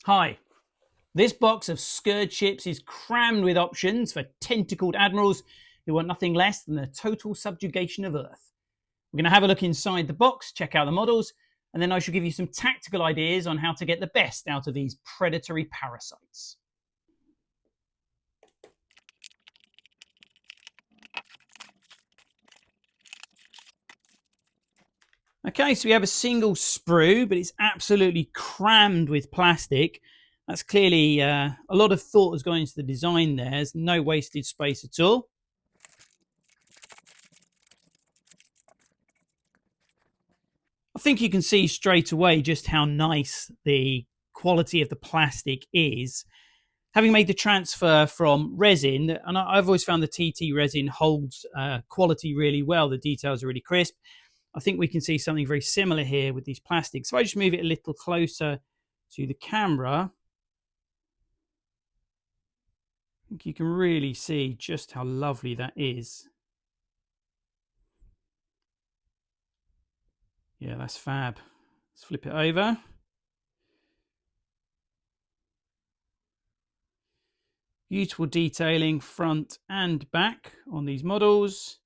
Hi, this box of Scourge ships is crammed with options for tentacled admirals who want nothing less than the total subjugation of Earth. We're going to have a look inside the box, check out the models, and then I shall give you some tactical ideas on how to get the best out of these predatory parasites. Okay, so we have a single sprue, but it's absolutely crammed with plastic. That's clearly a lot of thought has gone into the design there. There's no wasted space at all. I think you can see straight away just how nice the quality of the plastic is. Having made the transfer from resin, and I've always found the TT resin holds quality really well. The details are really crisp. I think we can see something very similar here with these plastics. So I just move it a little closer to the camera, I think you can really see just how lovely that is. Yeah, that's fab. Let's flip it over. Beautiful detailing front and back on these models.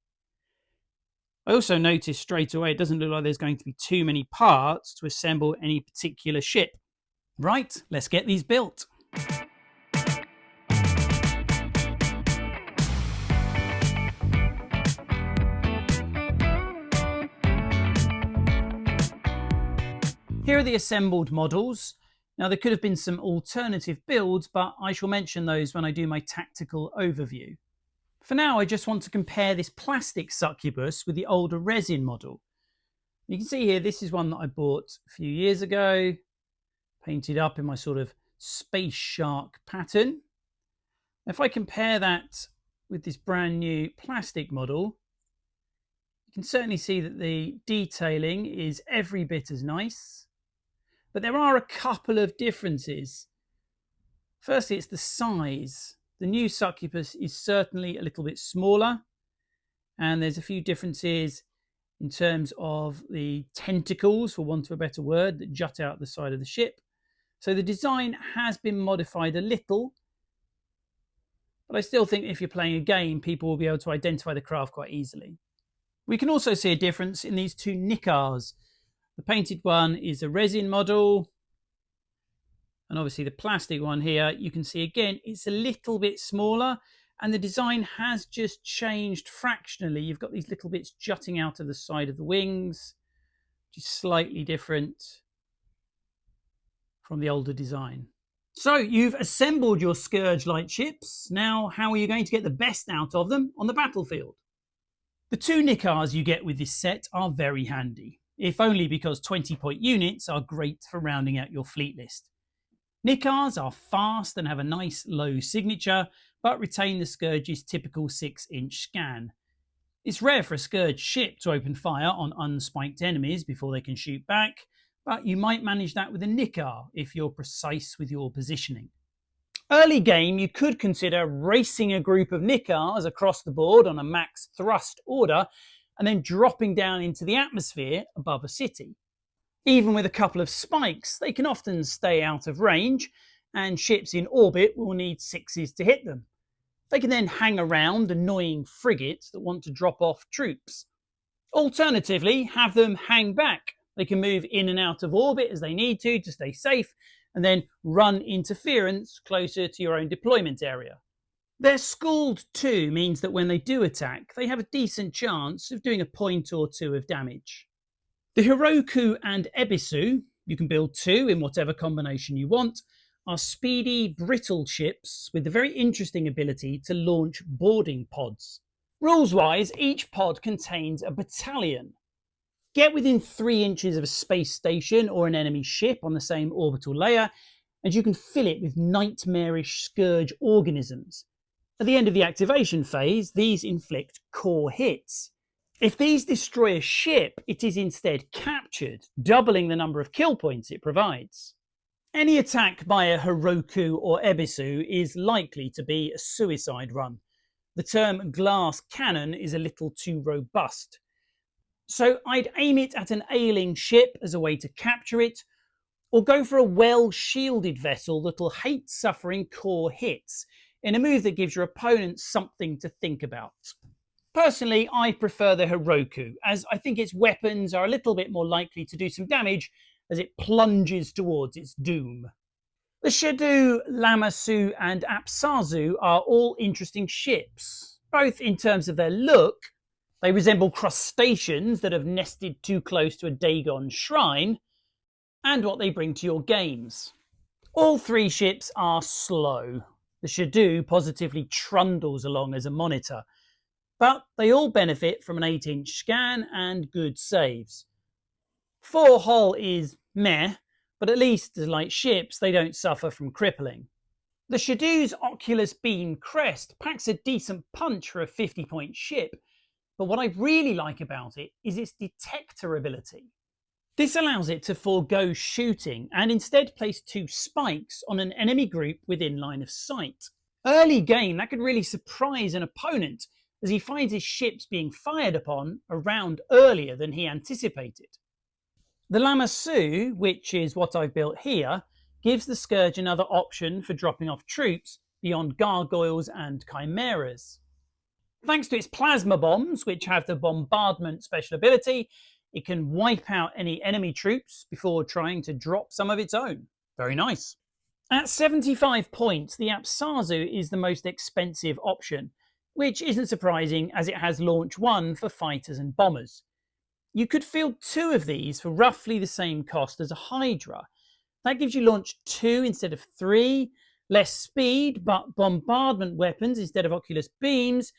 I also noticed straight away it doesn't look like there's going to be too many parts to assemble any particular ship. Right, let's get these built. Here are the assembled models. Now, there could have been some alternative builds, but I shall mention those when I do my tactical overview. For now, I just want to compare this plastic succubus with the older resin model. You can see here, this is one that I bought a few years ago, painted up in my sort of space shark pattern. If I compare that with this brand new plastic model, you can certainly see that the detailing is every bit as nice. But there are a couple of differences. Firstly, it's the size. The new succubus is certainly a little bit smaller, and there's a few differences in terms of the tentacles, for want of a better word, that jut out the side of the ship. So the design has been modified a little, but I still think if you're playing a game, people will be able to identify the craft quite easily. We can also see a difference in these two Nicars. The painted one is a resin model, and obviously the plastic one here, you can see again, it's a little bit smaller, and the design has just changed fractionally. You've got these little bits jutting out of the side of the wings, which is slightly different from the older design. So you've assembled your Scourge light ships. Now, how are you going to get the best out of them on the battlefield? The two Nicars you get with this set are very handy, if only because 20-point units are great for rounding out your fleet list. Nicars are fast and have a nice low signature, but retain the Scourge's typical 6-inch scan. It's rare for a Scourge ship to open fire on unspiked enemies before they can shoot back, but you might manage that with a Nicar if you're precise with your positioning. Early game, you could consider racing a group of Nicars across the board on a max thrust order and then dropping down into the atmosphere above a city. Even with a couple of spikes, they can often stay out of range, and ships in orbit will need 6s to hit them. They can then hang around annoying frigates that want to drop off troops. Alternatively, have them hang back. They can move in and out of orbit as they need to stay safe, and then run interference closer to your own deployment area. Their schooled too means that when they do attack, they have a decent chance of doing a point or two of damage. The Hiroku and Ebisu, you can build two in whatever combination you want, are speedy, brittle ships with the very interesting ability to launch boarding pods. Rules-wise, each pod contains a battalion. Get within 3 inches of a space station or an enemy ship on the same orbital layer, and you can fill it with nightmarish Scourge organisms. At the end of the activation phase, these inflict core hits. If these destroy a ship, it is instead captured, doubling the number of kill points it provides. Any attack by a Hiroku or Ebisu is likely to be a suicide run. The term glass cannon is a little too robust. So I'd aim it at an ailing ship as a way to capture it, Or go for a well-shielded vessel that'll hate suffering core hits in a move that gives your opponent something to think about. Personally, I prefer the Heroku, as I think its weapons are a little bit more likely to do some damage as it plunges towards its doom. The Shadu, Lamassu and Apsazu are all interesting ships, both in terms of their look. They resemble crustaceans that have nested too close to a Dagon shrine, and what they bring to your games. All three ships are slow. The Shadu positively trundles along as a monitor, but they all benefit from an 8-inch scan and good saves. 4 hull is meh, but at least as light ships they don't suffer from crippling. The Shadu's Oculus Beam crest packs a decent punch for a 50-point ship, but what I really like about it is its detector ability. This allows it to forego shooting and instead place 2 spikes on an enemy group within line of sight. Early game, that could really surprise an opponent as he finds his ships being fired upon a round earlier than he anticipated. The Lamassu, which is what I've built here, gives the Scourge another option for dropping off troops beyond gargoyles and chimeras. Thanks to its plasma bombs, which have the bombardment special ability, it can wipe out any enemy troops before trying to drop some of its own. Very nice. At 75 points, the Apsazu is the most expensive option, which isn't surprising as it has launch 1 for fighters and bombers. You could field 2 of these for roughly the same cost as a Hydra. That gives you launch 2 instead of 3, less speed, but bombardment weapons instead of Oculus beams.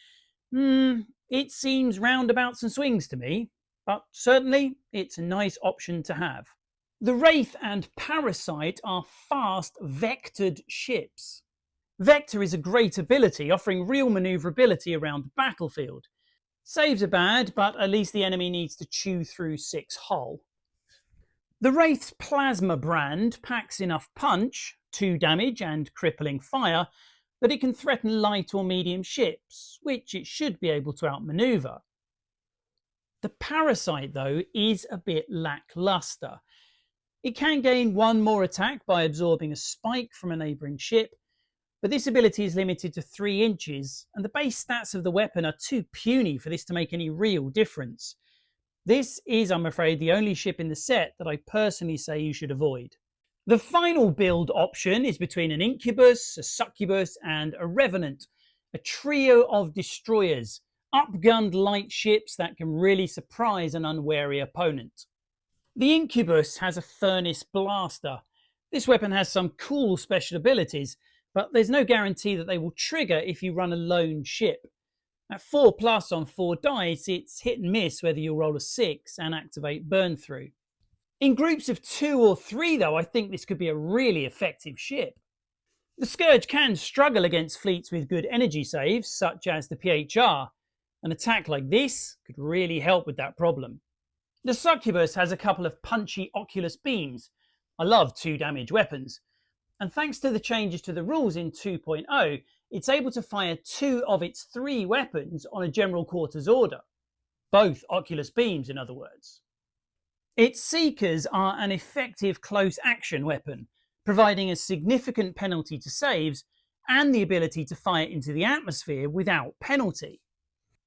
It seems roundabouts and swings to me, but certainly it's a nice option to have. The Wraith and Parasite are fast, vectored ships. Vector is a great ability, offering real manoeuvrability around the battlefield. Saves are bad, but at least the enemy needs to chew through 6 hull. The Wraith's Plasma brand packs enough punch, 2 damage and crippling fire, that it can threaten light or medium ships, which it should be able to outmaneuver. The Parasite, though, is a bit lackluster. It can gain 1 more attack by absorbing a spike from a neighbouring ship, but this ability is limited to 3 inches, and the base stats of the weapon are too puny for this to make any real difference. This is, I'm afraid, the only ship in the set that I personally say you should avoid. The final build option is between an Incubus, a Succubus, and a Revenant, a trio of destroyers, upgunned light ships that can really surprise an unwary opponent. The Incubus has a Furnace Blaster. This weapon has some cool special abilities, but there's no guarantee that they will trigger if you run a lone ship. At 4+ on 4 dice, it's hit and miss whether you'll roll a 6 and activate burn through. In groups of 2 or 3 though, I think this could be a really effective ship. The Scourge can struggle against fleets with good energy saves, such as the PHR. An attack like this could really help with that problem. The Succubus has a couple of punchy Oculus beams. I love 2 damage weapons. And thanks to the changes to the rules in 2.0, it's able to fire 2 of its 3 weapons on a general quarters order. Both Oculus beams, in other words. Its Seekers are an effective close action weapon, providing a significant penalty to saves and the ability to fire into the atmosphere without penalty.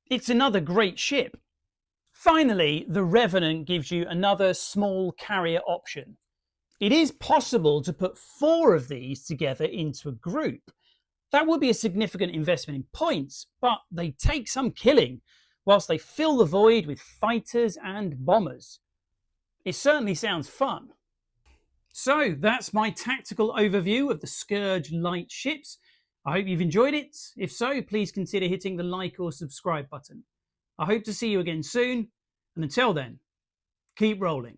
It's another great ship. Finally, the Revenant gives you another small carrier option. It is possible to put 4 of these together into a group. That would be a significant investment in points, but they take some killing, whilst they fill the void with fighters and bombers. It certainly sounds fun. So that's my tactical overview of the Scourge light ships. I hope you've enjoyed it. If so, please consider hitting the like or subscribe button. I hope to see you again soon, and until then, keep rolling.